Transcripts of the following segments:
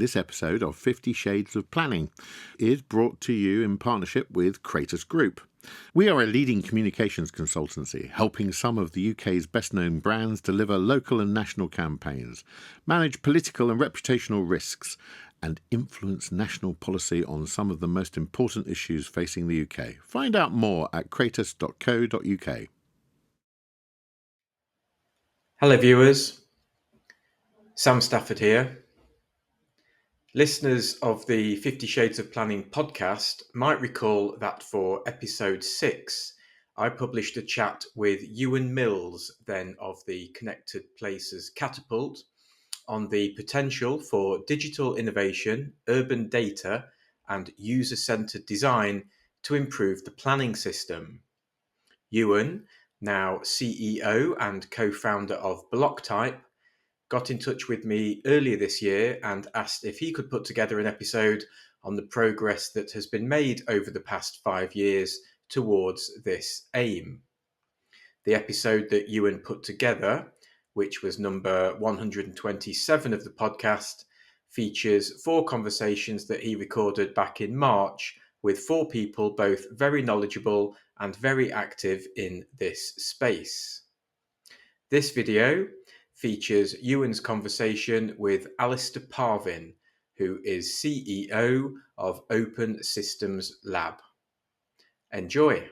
This episode of 50 Shades of Planning is brought to you in partnership with Kratos Group. We are a leading communications consultancy, helping some of the UK's best-known brands deliver local and national campaigns, manage political and reputational risks, and influence national policy on some of the most important issues facing the UK. Find out more at kratos.co.uk. Hello viewers, Sam Stafford here. Listeners of the 50 Shades of Planning podcast might recall that for episode 6, I published a chat with Euan Mills, then of the Connected Places Catapult, on the potential for digital innovation, urban data, and user-centered design to improve the planning system. Euan, now CEO and co-founder of Blocktype, got in touch with me earlier this year and asked if he could put together an episode on the progress that has been made over the past 5 years towards this aim. The episode that Euan put together, which was number 127 of the podcast, features 4 conversations that he recorded back in March with 4 people, both very knowledgeable and very active in this space. This video features Euan's conversation with Alistair Parvin, who is CEO of Open Systems Lab. Enjoy.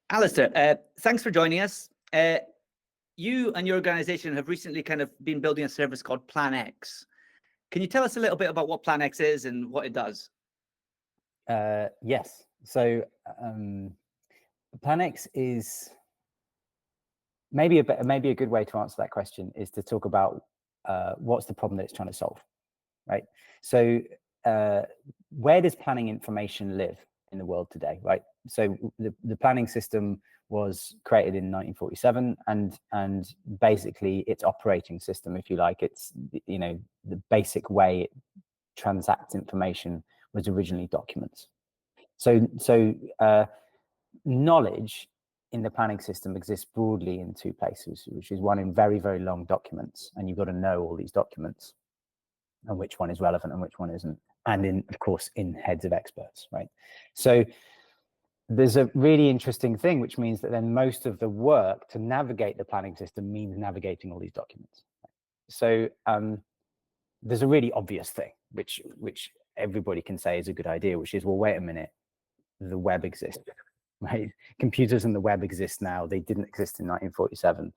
Alistair, thanks for joining us. You and your organization have recently kind of been building a service called PlanX. Can you tell us a little bit about what PlanX is and what it does? Yes. So PlanX is maybe a good way to answer that question is to talk about what's the problem that it's trying to solve, right? So where does planning information live in the world today, right? So the planning system was created in 1947, and basically its operating system, if you like, it's the basic way it transacts information was originally documents. So knowledge in the planning system exists broadly in 2 places, which is one in very, very long documents, and you've got to know all these documents and which one is relevant and which one isn't, and of course in heads of experts, right? So there's a really interesting thing, which means that then most of the work to navigate the planning system means navigating all these documents. So there's a really obvious thing, which everybody can say is a good idea, which is, well, wait a minute, the web exists. Right? Computers and the web exist now. They didn't exist in 1947.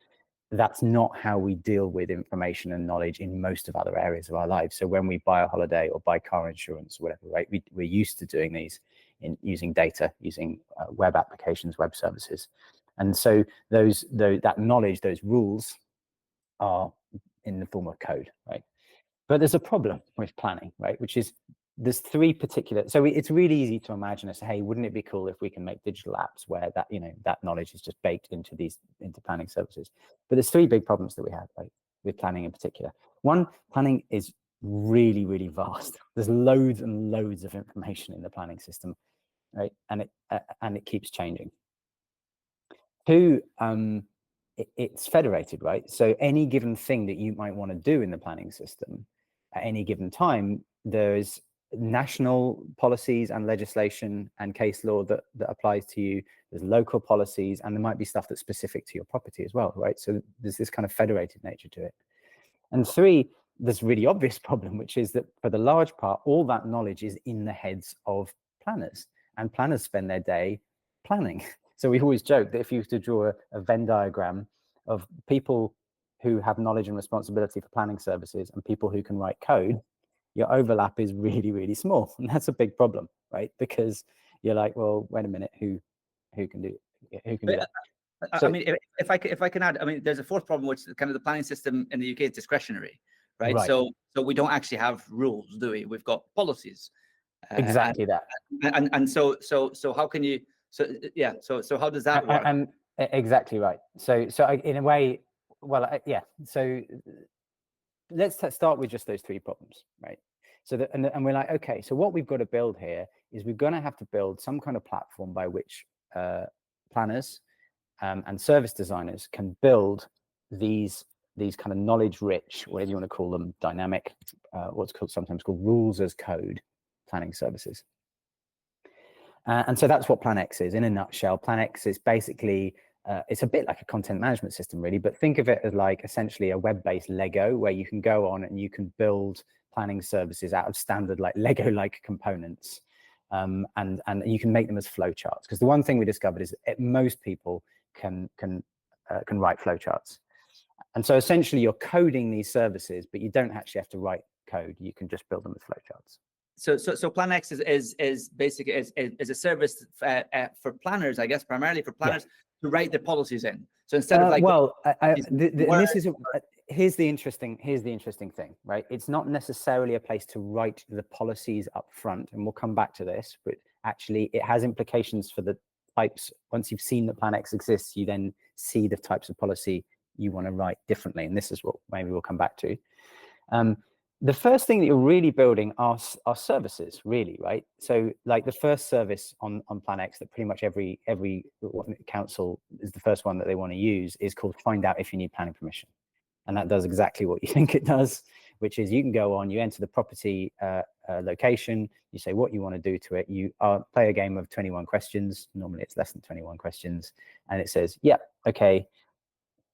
That's not how we deal with information and knowledge in most of other areas of our lives. So when we buy a holiday or buy car insurance or whatever, right, we're used to doing these in using data, using web applications, web services. And so that knowledge, those rules are in the form of code, right? But there's a problem with planning, right, which is there's 3 particular, so it's really easy to imagine as, hey, wouldn't it be cool if we can make digital apps where that, that knowledge is just baked into planning services. But there's 3 big problems that we have, right, with planning in particular. One, planning is really, really vast. There's loads and loads of information in the planning system, right, and it keeps changing. 2, it's federated, right? So any given thing that you might want to do in the planning system at any given time, there's national policies and legislation and case law that applies to you. There's local policies, and there might be stuff that's specific to your property as well, right? So there's this kind of federated nature to it. And 3, this really obvious problem, which is that for the large part, all that knowledge is in the heads of planners, and planners spend their day planning. So we always joke that if you were to draw a Venn diagram of people who have knowledge and responsibility for planning services and people who can write code, your overlap is really, really small. And that's a big problem, right? Because you're like, well, wait a minute, who can do that? So, I mean, if I can add, I mean, there's a 4th problem, which is kind of the planning system in the UK is discretionary, right? So we don't actually have rules, do we? We've got policies. Exactly that. And so how can you? So how does that work? And exactly right. So in a way, well, yeah. So let's start with just those 3 problems, right? So and we're like, okay, so what we've got to build here is we're going to have to build some kind of platform by which planners and service designers can build these kind of knowledge rich, whatever you want to call them, dynamic sometimes called rules as code planning services. And so that's what PlanX is in a nutshell. PlanX is basically, it's a bit like a content management system really, but think of it as like essentially a web-based Lego where you can go on and you can build planning services out of standard like Lego-like components. And you can make them as flowcharts, because the one thing we discovered is that most people can write flowcharts. And so essentially you're coding these services, but you don't actually have to write code. You can just build them as flowcharts. So PlanX is basically is a service for planners, I guess, primarily for planners to write their policies in. So instead of like, here's the interesting thing, right? It's not necessarily a place to write the policies up front, and we'll come back to this, but actually it has implications for the types. Once you've seen that PlanX exists, you then see the types of policy you want to write differently, and this is what maybe we'll come back to. The first thing that you're really building are services, really, right? So like the first service on PlanX that pretty much every council is the first one that they want to use is called Find Out If You Need Planning Permission. And that does exactly what you think it does, which is you can go on, you enter the property location, you say what you want to do to it, you play a game of 21 questions, normally it's less than 21 questions, and it says, yeah, okay,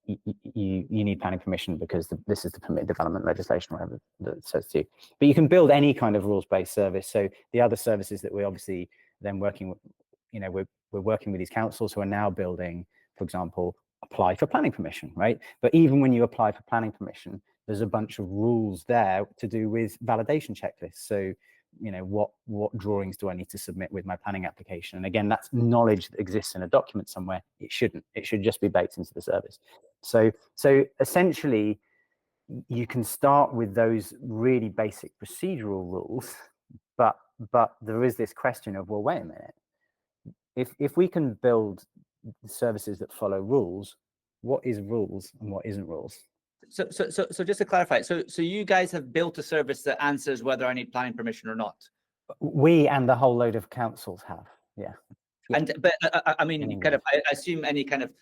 you need planning permission because this is the permitted development legislation, whatever that says to you. But you can build any kind of rules-based service. So the other services that we're obviously then working with, we're working with these councils who are now building, for example, apply for planning permission, right? But even when you apply for planning permission, there's a bunch of rules there to do with validation checklists. So, what drawings do I need to submit with my planning application? And again, that's knowledge that exists in a document somewhere. It shouldn't. It should just be baked into the service. So essentially, you can start with those really basic procedural rules, but there is this question of, well, wait a minute. If we can build services that follow rules, what is rules and what isn't rules? So just to clarify, so you guys have built a service that answers whether I need planning permission or not. We and the whole load of councils have, yeah. But I mean, I assume any kind of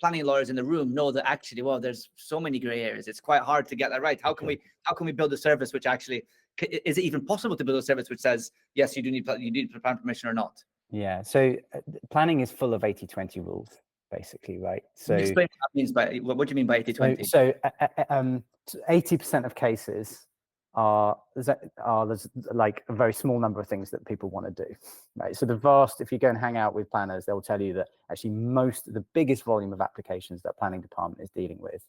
planning lawyers in the room know that actually, well, there's so many gray areas. It's quite hard to get that right. How can we build a service which actually is it even possible to build a service which says yes, you need planning permission or not? Yeah. So planning is full of 80-20 rules, basically, right? So explain what that means by what do you mean by 80-20? So 80% of cases there's like a very small number of things that people want to do, right? So if you go and hang out with planners, they'll tell you that actually the biggest volume of applications that planning department is dealing with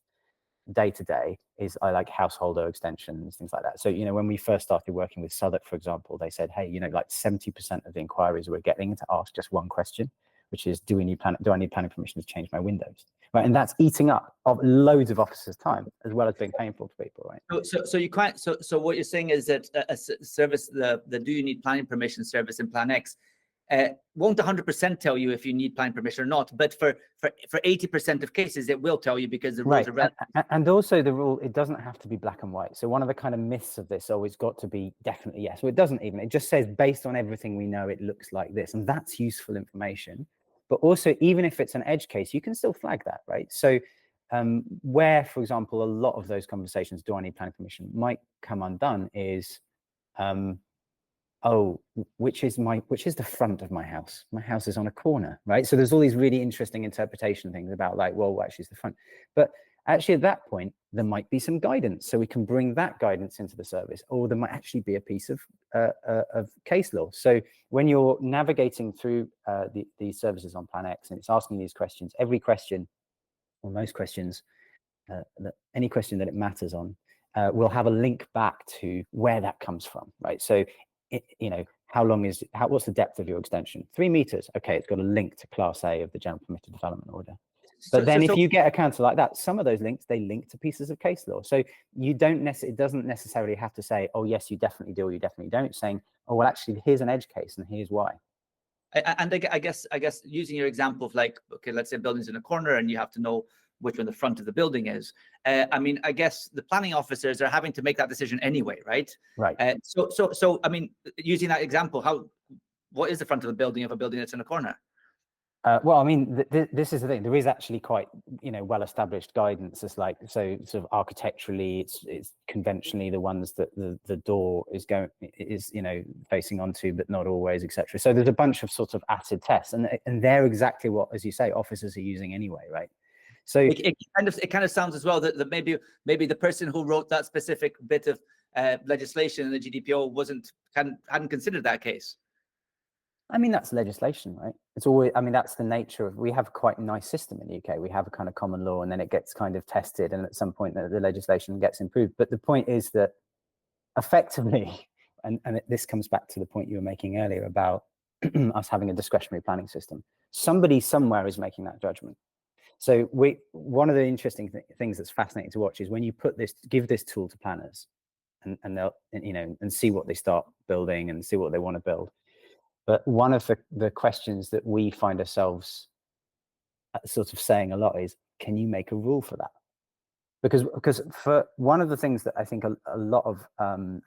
day to day is like householder extensions, things like that. So when we first started working with Southwark, for example, they said, hey, like 70% of the inquiries we're getting to ask just one question, which is, do I need planning permission to change my windows? Right, and that's eating up of loads of officers' time as well as being painful to people, right? So what you're saying is that a service, the do you need planning permission service in PlanX, won't 100% tell you if you need planning permission or not, but for 80% of cases it will tell you because the rules are relevant. And also the rule, it doesn't have to be black and white. So one of the kind of myths of this always got to be definitely yes. Well, it doesn't even. It just says based on everything we know, it looks like this, and that's useful information. But also, even if it's an edge case, you can still flag that, right? So where, for example, a lot of those conversations, do I need planning permission, might come undone is, which is the front of my house? My house is on a corner, right? So there's all these really interesting interpretation things about like, well, actually it's the front. But actually at that point, there might be some guidance. So we can bring that guidance into the service, or there might actually be a piece of case law. So when you're navigating through these services on PlanX and it's asking these questions, every question, or most questions, any question that it matters on, will have a link back to where that comes from, right? So, what's the depth of your extension? 3 meters. Okay, it's got a link to Class A of the General Permitted Development Order. But then if you get a council like that, some of those links, they link to pieces of case law. So it doesn't necessarily have to say, oh, yes, you definitely do, or you definitely don't, saying, oh, well, actually, here's an edge case and here's why. And I guess using your example of like, okay, let's say a building's in a corner and you have to know which one the front of the building is. I mean, I guess the planning officers are having to make that decision anyway, right? Right. So I mean, using that example, what is the front of the building of a building that's in a corner? Well, I mean, this is the thing. There is actually quite, well-established guidance. It's like, so sort of architecturally, it's conventionally the ones that the door is facing onto, but not always, etc. So there's a bunch of sort of acid tests, and they're exactly what, as you say, officers are using anyway, right? So it kind of sounds as well that maybe the person who wrote that specific bit of legislation in the GDPR hadn't considered that case. I mean, that's legislation, right? It's always, I mean, that's the nature of, we have quite a nice system in the UK. We have a kind of common law, and then it gets kind of tested, and at some point the legislation gets improved. But the point is that effectively, and this comes back to the point you were making earlier about us having a discretionary planning system. Somebody somewhere is making that judgment. So one of the interesting things that's fascinating to watch is when you give this tool to planners, and they'll, and see what they start building and see what they want to build. But one of the questions that we find ourselves sort of saying a lot is, can you make a rule for that? Because for one of the things that I think a lot of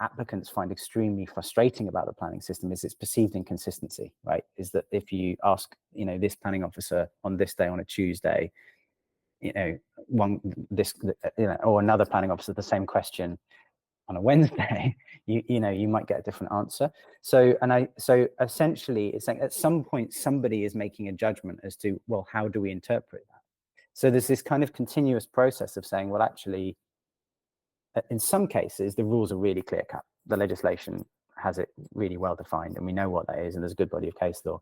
applicants find extremely frustrating about the planning system is its perceived inconsistency, right? Is that if you ask, this planning officer on this day on a Tuesday, or another planning officer the same question on a Wednesday, you might get a different answer. So essentially it's like at some point somebody is making a judgment as to, well, how do we interpret that? So there's this kind of continuous process of saying, well, actually, in some cases the rules are really clear cut. The legislation has it really well defined, and we know what that is, and there's a good body of case law.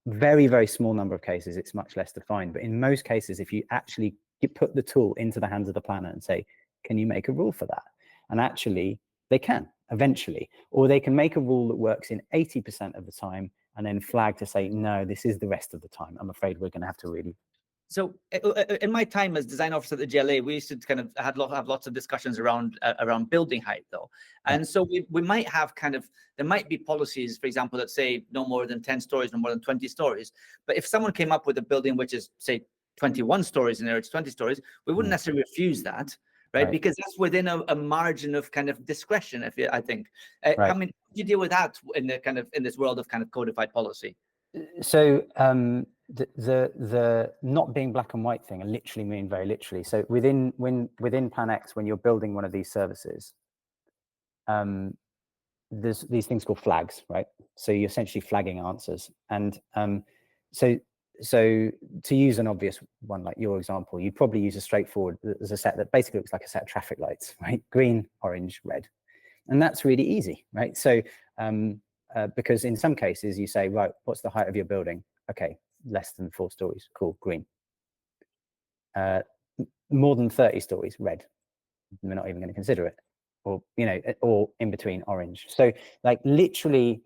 Very, very small number of cases it's much less defined, but in most cases, if you actually put the tool into the hands of the planner and say, can you make a rule for that? And actually, they can eventually, or they can make a rule that works in 80% of the time and then flag to say, no, this is the rest of the time. I'm afraid we're going to have to really. So in my time as design officer at the GLA, we used to kind of have lots of discussions around building height, though. And so we might have there might be policies, for example, that say no more than 10 stories, no more than 20 stories. But if someone came up with a building which is, say, 21 stories and there it's 20 stories, we wouldn't necessarily refuse that. Right, because that's within a margin of kind of discretion. I think. I mean, how do you deal with that in this world of kind of codified policy? So the not being black and white thing, I literally mean very literally. So within Plan X, when you're building one of these services, there's these things called flags, right? So you're essentially flagging answers, and so to use an obvious one, like your example, you'd probably use a straightforward, there's a set that basically looks like a set of traffic lights, right? Green, orange, red. And that's really easy, right? So because in some cases you say, right, what's the height of your building? Okay, less than 4 stories, cool, green. More than 30 stories, red. We're not even going to consider it. Or, or in between, orange. So like literally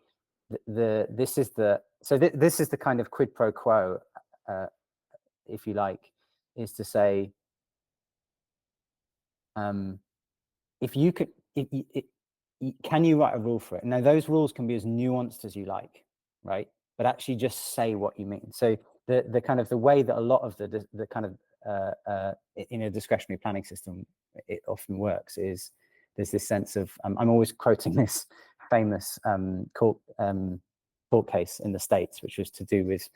this is the kind of quid pro quo, if you like, is to say, if you could, can you write a rule for it? Now, those rules can be as nuanced as you like, right? But actually just say what you mean. So the kind of the way that a lot of the kind of in a discretionary planning system, it often works is there's this sense of, I'm always quoting this famous court case in the States, which was to do with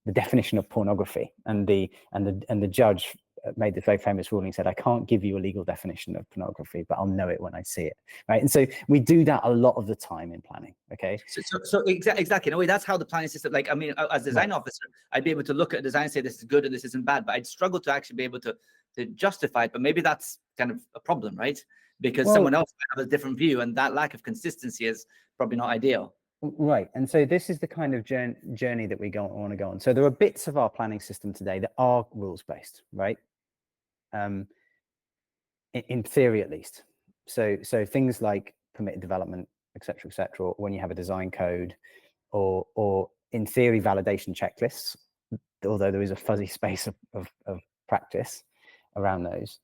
the definition of pornography, and the judge made this very famous ruling, said, I can't give you a legal definition of pornography, but I'll know it when I see it, right? And so we do that a lot of the time in planning, okay? So exactly, in a way, that's how the planning system, like, I mean, as a design officer, I'd be able to look at a design and say, this is good and this isn't bad, but I'd struggle to actually be able to justify it. But maybe that's kind of a problem, right? Because someone else might have a different view, and that lack of consistency is probably not ideal. Right, and so this is the kind of journey that we want to go on. So there are bits of our planning system today that are rules-based, right? In theory, at least. So things like permitted development, etc., or when you have a design code, or in theory validation checklists, although there is a fuzzy space of practice around those.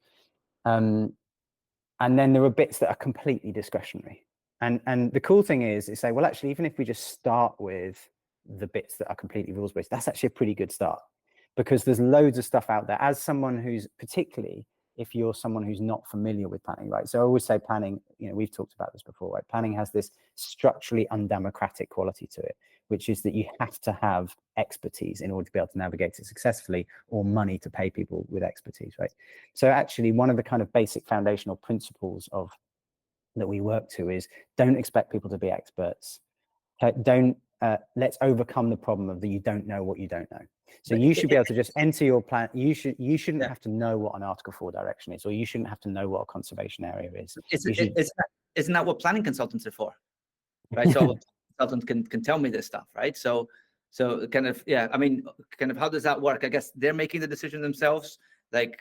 And then there are bits that are completely discretionary. And the cool thing is say, well, actually, even if we just start with the bits that are completely rules-based, that's actually a pretty good start, because there's loads of stuff out there. As someone who's, particularly if you're someone who's not familiar with planning, right? So I always say planning, we've talked about this before, right? Planning has this structurally undemocratic quality to it, which is that you have to have expertise in order to be able to navigate it successfully, or money to pay people with expertise, right? So actually, one of the kind of basic foundational principles of that we work to is don't expect people to be experts. Don't let's overcome the problem of that you don't know what you don't know. So you should be able to just enter your plan. You shouldn't have to know what an Article 4 direction is, or you shouldn't have to know what a conservation area is. Isn't that what planning consultants are for? Right. So a consultant can tell me this stuff, right? So kind of, yeah, I mean, kind of how does that work? I guess they're making the decision themselves. Like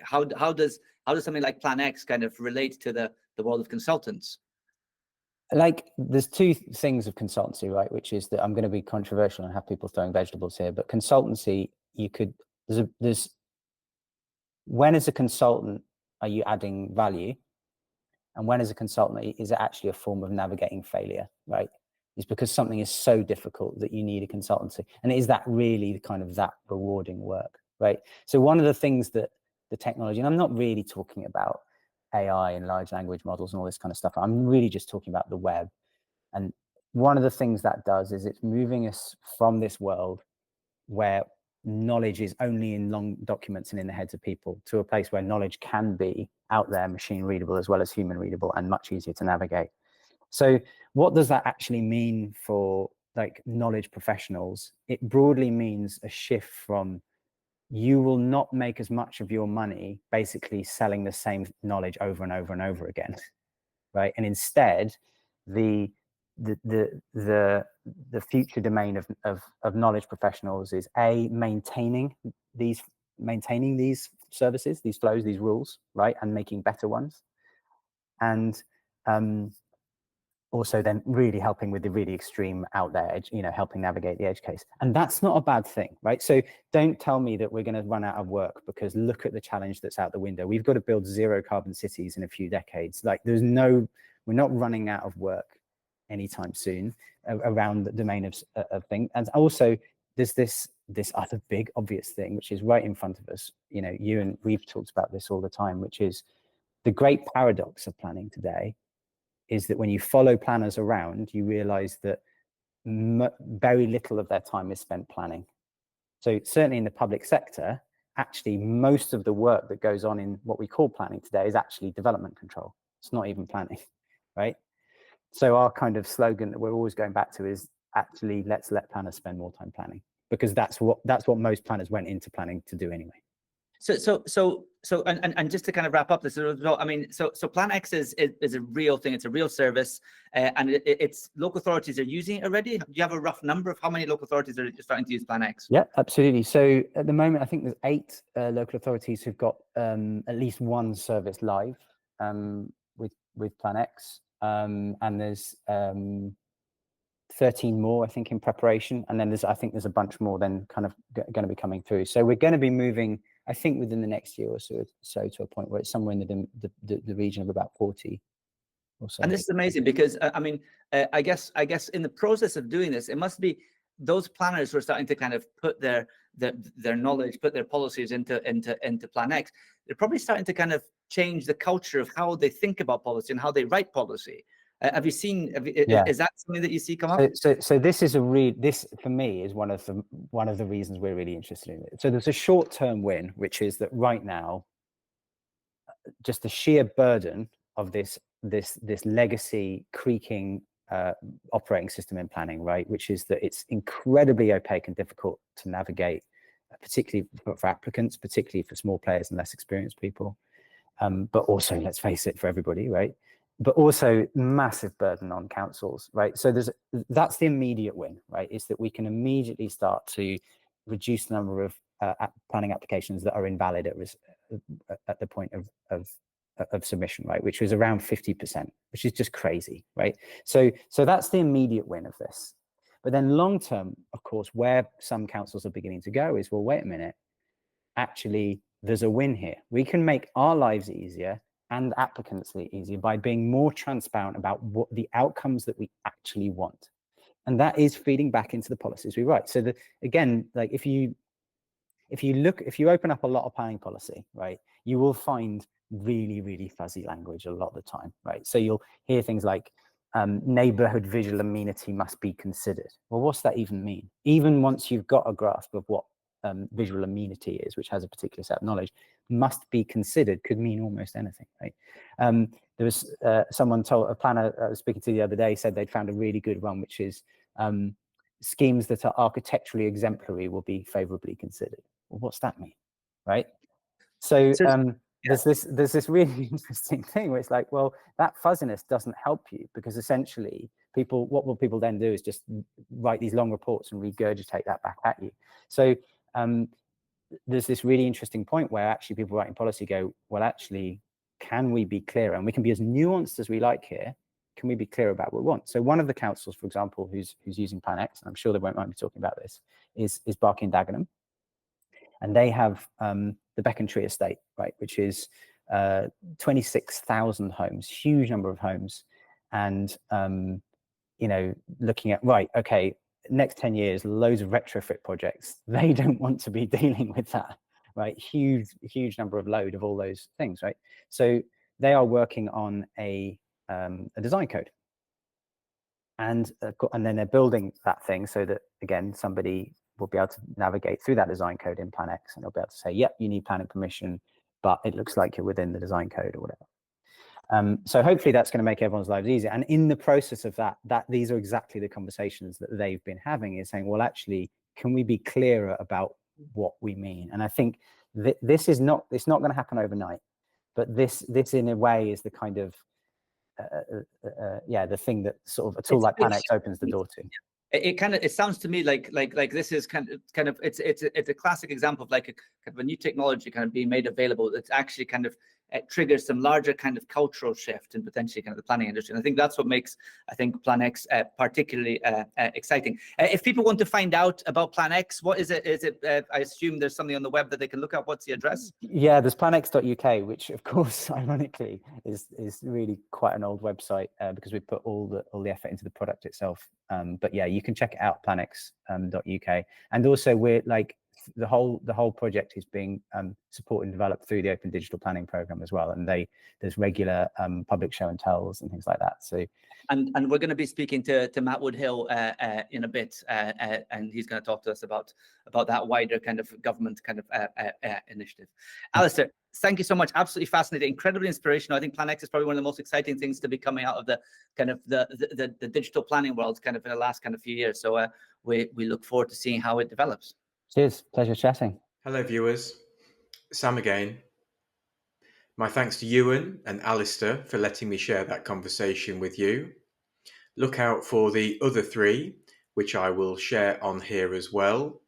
how does something like Plan X kind of relate to the world of consultants? Like there's two things of consultancy, right? Which is that I'm going to be controversial and have people throwing vegetables here, but consultancy, there's when as a consultant are you adding value, and when as a consultant is it actually a form of navigating failure, right? It's because something is so difficult that you need a consultancy, and is that really kind of that rewarding work, right? So one of the things that the technology, and I'm not really talking about AI and large language models and all this kind of stuff. I'm really just talking about the web. And one of the things that does is it's moving us from this world where knowledge is only in long documents and in the heads of people to a place where knowledge can be out there, machine readable as well as human readable, and much easier to navigate. So what does that actually mean for like knowledge professionals? It broadly means a shift from you will not make as much of your money basically selling the same knowledge over and over and over again, right? And instead, the future domain of knowledge professionals is maintaining these services, these flows, these rules, right, and making better ones, and also then really helping with the really extreme out there edge, helping navigate the edge case. And that's not a bad thing, right? So don't tell me that we're going to run out of work, because look at the challenge that's out the window. We've got to build zero carbon cities in a few decades. Like we're not running out of work anytime soon around the domain of things. And also there's this other big obvious thing, which is right in front of us. You and we've talked about this all the time, which is the great paradox of planning today is that when you follow planners around, you realize that very little of their time is spent planning. So certainly in the public sector, actually most of the work that goes on in what we call planning today is actually development control. It's not even planning, right? So our kind of slogan that we're always going back to is actually let's let planners spend more time planning, because that's what most planners went into planning to do anyway. So and just to kind of wrap up this as well, I mean, so Plan X is a real thing. It's a real service, and it's local authorities are using it already. Do you have a rough number of how many local authorities are starting to use Plan X? Yeah, absolutely. So at the moment, I think there's 8 local authorities who've got at least one service live with Plan X, and there's 13 more, I think, in preparation, and then I think there's a bunch more then kind of going to be coming through. So we're going to be moving, I think, within the next year or so to a point where it's somewhere in the region of about 40 or so. And this is amazing because I mean, I guess in the process of doing this, it must be those planners who are starting to kind of put their knowledge, put their policies into Plan X. They're probably starting to kind of change the culture of how they think about policy and how they write policy. Have you seen? Is that something that you see come up? So this is this for me is one of the reasons we're really interested in it. So there's a short-term win, which is that right now, just the sheer burden of this legacy creaking operating system in planning, right, which is that it's incredibly opaque and difficult to navigate, particularly for applicants, particularly for small players and less experienced people, but also, let's face it, for everybody, right? But also massive burden on councils, right? So that's the immediate win, right? Is that we can immediately start to reduce the number of planning applications that are invalid at the point of submission, right? Which was around 50%, which is just crazy, right? So that's the immediate win of this. But then long term, of course, where some councils are beginning to go is, well, wait a minute, actually, there's a win here. We can make our lives easier and applicants easier by being more transparent about what the outcomes that we actually want. And that is feeding back into the policies we write. So again, like if you open up a lot of planning policy, right, you will find really, really fuzzy language a lot of the time, right? So you'll hear things like neighborhood visual amenity must be considered. Well, what's that even mean? Even once you've got a grasp of what visual amenity is, which has a particular set of knowledge, must be considered could mean almost anything, right? There was a planner I was speaking to the other day said they'd found a really good one, which is schemes that are architecturally exemplary will be favorably considered. Well, what's that mean, right? So there's this really interesting thing where it's like, well, that fuzziness doesn't help you, because essentially what will people then do is just write these long reports and regurgitate that back at you. So there's this really interesting point where actually people writing policy go, well, actually, can we be clearer? And we can be as nuanced as we like here. Can we be clear about what we want? So one of the councils, for example, who's using Plan X, and I'm sure they won't mind me talking about this, is Barking Dagenham. And they have the Beacon Tree estate, right, which is 26,000 homes, huge number of homes. And, looking at, right, okay, next 10 years, loads of retrofit projects. They don't want to be dealing with that, right? Huge number of load of all those things, right? So they are working on a design code. And then they're building that thing so that, again, somebody will be able to navigate through that design code in Plan X, and they'll be able to say, yep, you need planning permission, but it looks like you're within the design code or whatever. So hopefully that's going to make everyone's lives easier. And in the process of that these are exactly the conversations that they've been having, is saying, well, actually, can we be clearer about what we mean? And I think it's not going to happen overnight, but this in a way is the kind of the thing that sort of a tool like Plan X opens the door to. It sounds to me like this is kind of it's a classic example of like a kind of a new technology kind of being made available that's actually kind of triggers some larger kind of cultural shift and potentially kind of the planning industry. And I think that's what makes, I think, Plan X particularly exciting. If people want to find out about Plan X, what is it? Is it? I assume there's something on the web that they can look up. What's the address? Yeah, there's planx.uk, which of course, ironically, is really quite an old website because we put all the effort into the product itself. But yeah, you can check it out, planx.uk. And also, we're like, the whole project is being supported and developed through the Open Digital Planning Programme as well, and there's regular public show and tells and things like that. So, and we're going to be speaking to Matt Woodhill in a bit, and he's going to talk to us about that wider kind of government kind of initiative. Alistair, thank you so much. Absolutely fascinating, incredibly inspirational. I think Plan X is probably one of the most exciting things to be coming out of the kind of the digital planning world kind of in the last kind of few years. So we look forward to seeing how it develops. Cheers. Pleasure chatting. Hello, viewers. Sam again. My thanks to Euan and Alistair for letting me share that conversation with you. Look out for the other three, which I will share on here as well.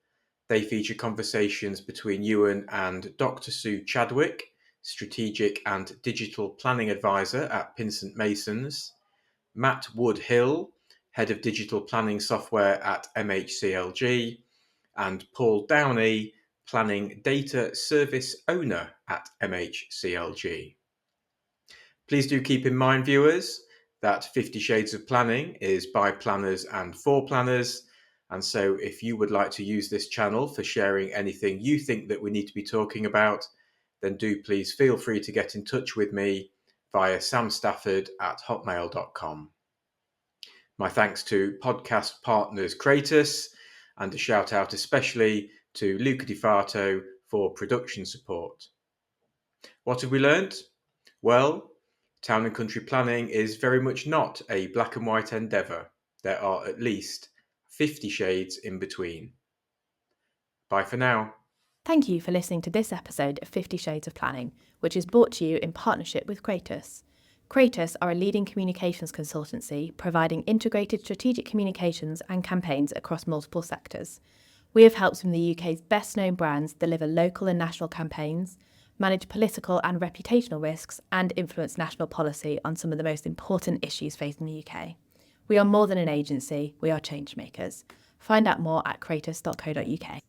They feature conversations between Euan and Dr. Sue Chadwick, Strategic and Digital Planning Advisor at Pinsent Masons, Matt Woodhill, Head of Digital Planning Software at MHCLG, and Paul Downey, Planning Data Service Owner at MHCLG. Please do keep in mind, viewers, that 50 Shades of Planning is by planners and for planners. And so if you would like to use this channel for sharing anything you think that we need to be talking about, then do please feel free to get in touch with me via samstafford@hotmail.com. My thanks to podcast partners Kratos, and a shout out especially to Luca Di Fato for production support. What have we learned? Well, town and country planning is very much not a black and white endeavour. There are at least 50 shades in between. Bye for now. Thank you for listening to this episode of 50 Shades of Planning, which is brought to you in partnership with Kratos. Kratos are a leading communications consultancy providing integrated strategic communications and campaigns across multiple sectors. We have helped some of the UK's best-known brands deliver local and national campaigns, manage political and reputational risks, and influence national policy on some of the most important issues facing the UK. We are more than an agency, we are change makers. Find out more at kratos.co.uk.